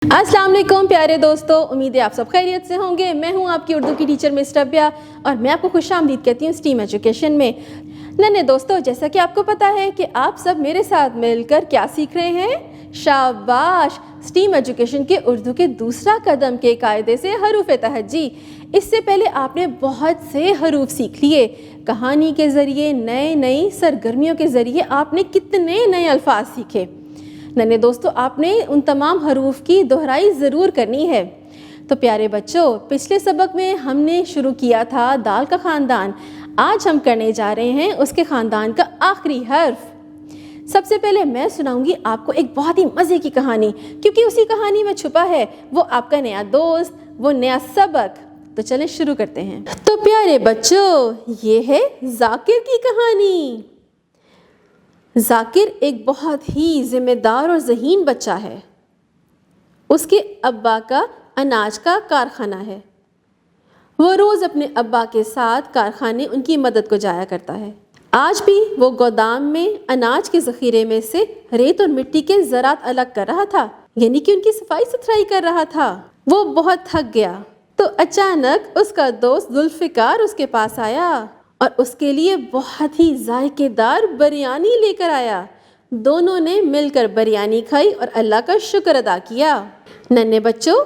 अस्सलाम वालेकुम प्यारे दोस्तों, उम्मीद है आप सब खैरियत से होंगे। मैं हूं आपकी उर्दू की टीचर मिस रबिया और मैं आपको खुशामदीद कहती हूं स्टीम एजुकेशन में। नन्हे दोस्तों, जैसा कि आपको पता है कि आप सब मेरे साथ मिलकर क्या सीख रहे हैं, शाबाश, स्टीम एजुकेशन के उर्दू के दूसरा कदम के कायदे से हरूफ तहज्जी। इससे पहले आपने बहुत से हरूफ सीख लिए। कहानी के ज़रिए, नई सरगर्मियों के ज़रिए आपने कितने नए अल्फाज सीखे। नन्हे दोस्तों, आपने उन तमाम हरूफ की दोहराई ज़रूर करनी है। तो प्यारे बच्चों, पिछले सबक में हमने शुरू किया था दाल का ख़ानदान। आज हम करने जा रहे हैं उसके ख़ानदान का आखिरी हर्फ। सबसे पहले मैं सुनाऊंगी आपको एक बहुत ही मज़े की कहानी, क्योंकि उसी कहानी में छुपा है वो आपका नया दोस्त, वो नया सबक। तो चलें शुरू करते हैं। तो प्यारे बच्चों, ये है जाकिर की कहानी। जाकिर एक बहुत ही ज़िम्मेदार और ज़हीन बच्चा है। उसके अब्बा का अनाज का कारखाना है। वो रोज़ अपने अब्बा के साथ कारखाने उनकी मदद को जाया करता है। आज भी वो गोदाम में अनाज के ज़ख़ीरे में से रेत और मिट्टी के ज़रात अलग कर रहा था, यानी कि उनकी सफाई सुथराई कर रहा था। वो बहुत थक गया तो अचानक उसका दोस्त जुल्फ़िकार उसके पास आया और उसके लिए बहुत ही जायकेदार बिरयानी लेकर आया। दोनों ने मिलकर बिरयानी खाई और अल्लाह का शुक्र अदा किया। नन्हे बच्चों,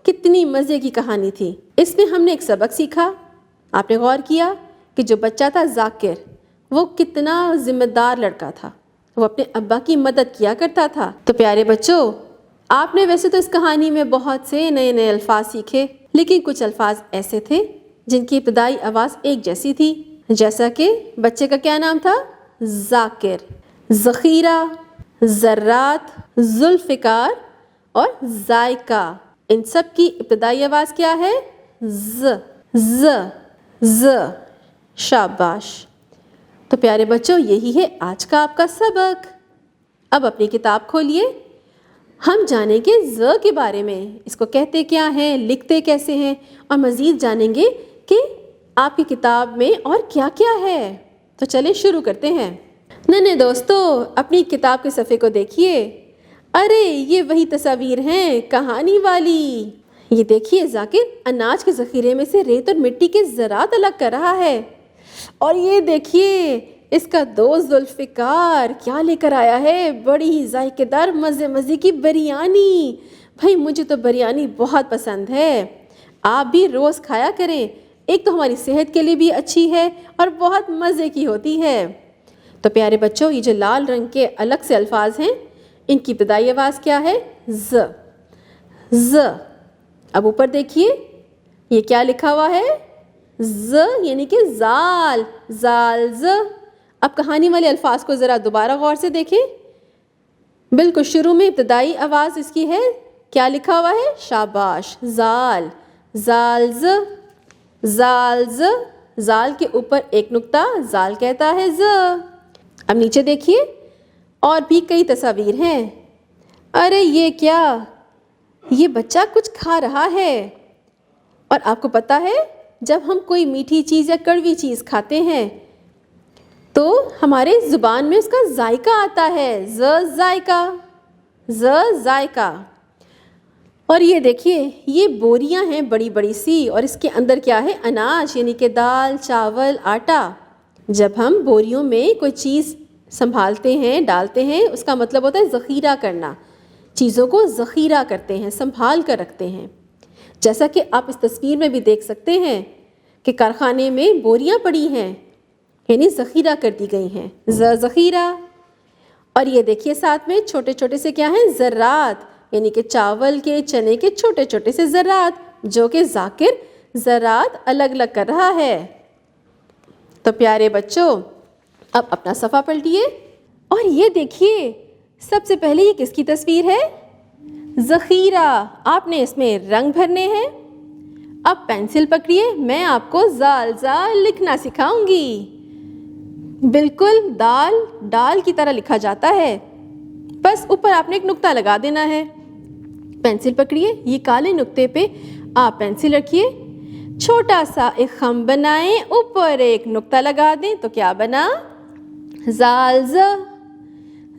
कितनी मज़े की कहानी थी। इसमें हमने एक सबक सीखा। आपने गौर किया कि जो बच्चा था जाकिर, वो कितना ज़िम्मेदार लड़का था। वो अपने अब्बा की मदद किया करता था। तो प्यारे बच्चों, आपने वैसे तो इस कहानी में बहुत से नए अल्फाज सीखे, लेकिन कुछ अल्फाज ऐसे थे जिनकी इब्तदाई आवाज़ एक जैसी थी। जैसा कि बच्चे का क्या नाम था? जाकिर, ज़ख़ीरा, ज़र्रात, जुल्फ़िकार और जायका। इन सब की इब्तदाई आवाज़ क्या है? ज़ ज़ ज़। शाबाश। तो प्यारे बच्चों, यही है आज का आपका सबक। अब अपनी किताब खोलिए, हम जानेंगे ज़ के बारे में। इसको कहते क्या हैं, लिखते कैसे हैं, और मज़ीद जानेंगे कि आपकी किताब में और क्या क्या है। तो चलिए शुरू करते हैं। नन्हे दोस्तों, अपनी किताब के सफ़े को देखिए। अरे, ये वही तस्वीर हैं कहानी वाली। ये देखिए, जाकिर अनाज के ज़ख़ीरे में से रेत और मिट्टी के ज़रात अलग कर रहा है। और ये देखिए, इसका दोस्त जुल्फ़िकार क्या लेकर आया है, बड़ी ही जायकेदार मज़े की बिरयानी। भाई, मुझे तो बिरयानी बहुत पसंद है। आप भी रोज़ खाया करें। एक तो हमारी सेहत के लिए भी अच्छी है और बहुत मज़े की होती है। तो प्यारे बच्चों, ये जो लाल रंग के अलग से अल्फाज हैं, इनकी इब्तदाई आवाज़ क्या है? ज़ ज़। अब ऊपर देखिए, ये क्या लिखा हुआ है? ज़, यानी कि ज़ाल, ज़ाल ज़। अब कहानी वाले अल्फाज को ज़रा दोबारा गौर से देखें। बिल्कुल शुरू में इब्तदाई आवाज़ इसकी है, क्या लिखा हुआ है? शाबाश, ज़ाल, ज़ाल ज़, ज़ाल ज़। ज़ाल के ऊपर एक नुक्ता, ज़ाल कहता है ज़। अब नीचे देखिए, और भी कई तस्वीर हैं। अरे, ये क्या? ये बच्चा कुछ खा रहा है। और आपको पता है, जब हम कोई मीठी चीज़ या कड़वी चीज़ खाते हैं तो हमारे ज़ुबान में उसका जायका आता है। ज़ जायका, ज़ जायका। और ये देखिए, ये बोरियां हैं बड़ी बड़ी सी, और इसके अंदर क्या है? अनाज, यानी कि दाल, चावल, आटा। जब हम बोरियों में कोई चीज़ संभालते हैं, डालते हैं, उसका मतलब होता है ज़ख़ीरा करना। चीज़ों को ज़ख़ीरा करते हैं, संभाल कर रखते हैं। जैसा कि आप इस तस्वीर में भी देख सकते हैं कि कारखाने में बोरियां पड़ी हैं, यानी ज़ख़ीरा कर दी गई हैं। ज़ख़ीरा। और ये देखिए, साथ में छोटे छोटे से क्या हैं? ज़र्रात, यानी कि चावल के, चने के छोटे छोटे से ज़रात, जो कि जाकिर ज़रात अलग अलग कर रहा है। तो प्यारे बच्चों, अब अपना सफ़ा पलटिए और ये देखिए, सबसे पहले ये किसकी तस्वीर है? ज़ख़ीरा। आपने इसमें रंग भरने हैं। अब पेंसिल पकड़िए, मैं आपको ज़ाल ज़ाल लिखना सिखाऊंगी। बिल्कुल दाल डाल की तरह लिखा जाता है, बस ऊपर आपने एक नुक्ता लगा देना है। पेंसिल पकड़िए, ये काले नुक्ते पे आप पेंसिल रखिए, छोटा सा एक खम बनाएं, ऊपर एक नुक्ता लगा दें, तो क्या बना? ज़ाल ज़,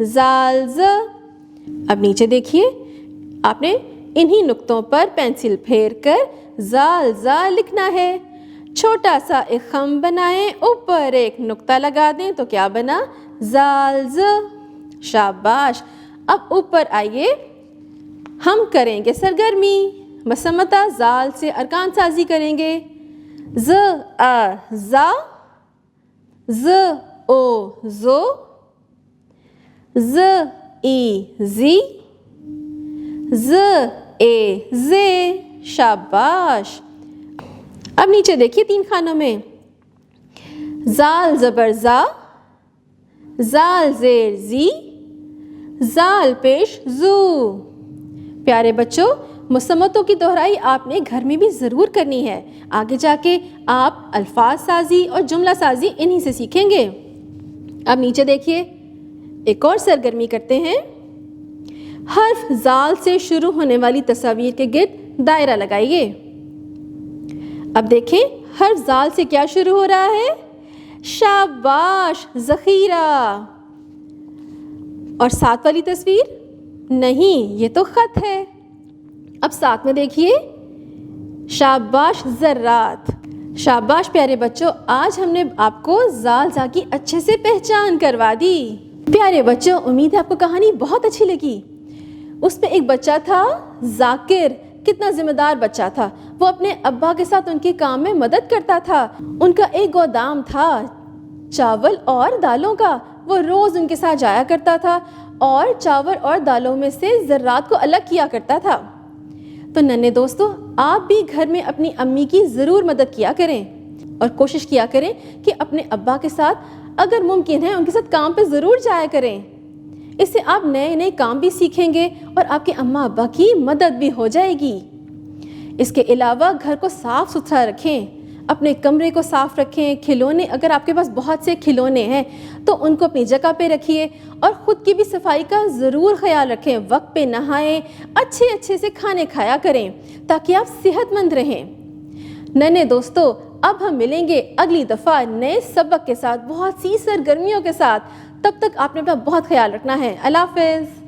ज़ाल ज़। अब नीचे देखिए, आपने इन्हीं नुक्तों पर पेंसिल फेर कर जाल जा लिखना है। छोटा सा एक खम बनाएं, ऊपर एक नुक्ता लगा दें तो क्या बना? जाल ज। शाबाश। अब ऊपर आइए, हम करेंगे सरगर्मी। मसमता जाल से अरकान साजी करेंगे। ज आ जा, ज ओ जो, ज ई जी, ज ए जे। शाबाश। अब नीचे देखिए 3 खानों में, जाल ज़बर जा, जाल ज़ेर जी, जाल पेश जू। प्यारे बच्चों, मुसम्मतों की दोहराई आपने घर में भी ज़रूर करनी है। आगे जाके आप अल्फाज साजी और जुमला साजी इन्हीं से सीखेंगे। अब नीचे देखिए, एक और सरगर्मी करते हैं। हर्फ जाल से शुरू होने वाली तस्वीर के गिर्द दायरा लगाइए। अब देखें, हर्फ जाल से क्या शुरू हो रहा है? शाबाश, ज़ख़ीरा। और साथ वाली तस्वीर? नहीं, ये तो ख़त है। अब साथ में देखिए, शाबाश ज़र्रात। शाबाश प्यारे बच्चों, आज हमने आपको जाल जा की अच्छे से पहचान करवा दी। प्यारे बच्चों, उम्मीद है आपको कहानी बहुत अच्छी लगी। उसमें एक बच्चा था जाकिर, कितना जिम्मेदार बच्चा था। वो अपने अब्बा के साथ उनके काम में मदद करता था। उनका एक गोदाम था चावल और दालों का। वो रोज़ उनके साथ जाया करता था और चावल और दालों में से ज़र्रात को अलग किया करता था। तो नन्हे दोस्तों, आप भी घर में अपनी अम्मी की ज़रूर मदद किया करें और कोशिश किया करें कि अपने अब्बा के साथ अगर मुमकिन है उनके साथ काम पे ज़रूर जाया करें। इससे आप नए नए काम भी सीखेंगे और आपके अम्मा अब्बा की मदद भी हो जाएगी। इसके अलावा घर को साफ़ सुथरा रखें, अपने कमरे को साफ़ रखें। खिलौने, अगर आपके पास बहुत से खिलौने हैं तो उनको अपनी जगह पे रखिए और ख़ुद की भी सफाई का ज़रूर ख्याल रखें। वक्त पे नहाएं, अच्छे से खाने खाया करें ताकि आप सेहतमंद रहें। नन्हे दोस्तों, अब हम मिलेंगे अगली दफ़ा नए सबक के साथ, बहुत सी सरगर्मियों के साथ। तब तक आपने अपना बहुत ख्याल रखना है। अल्लाह हाफ़िज़।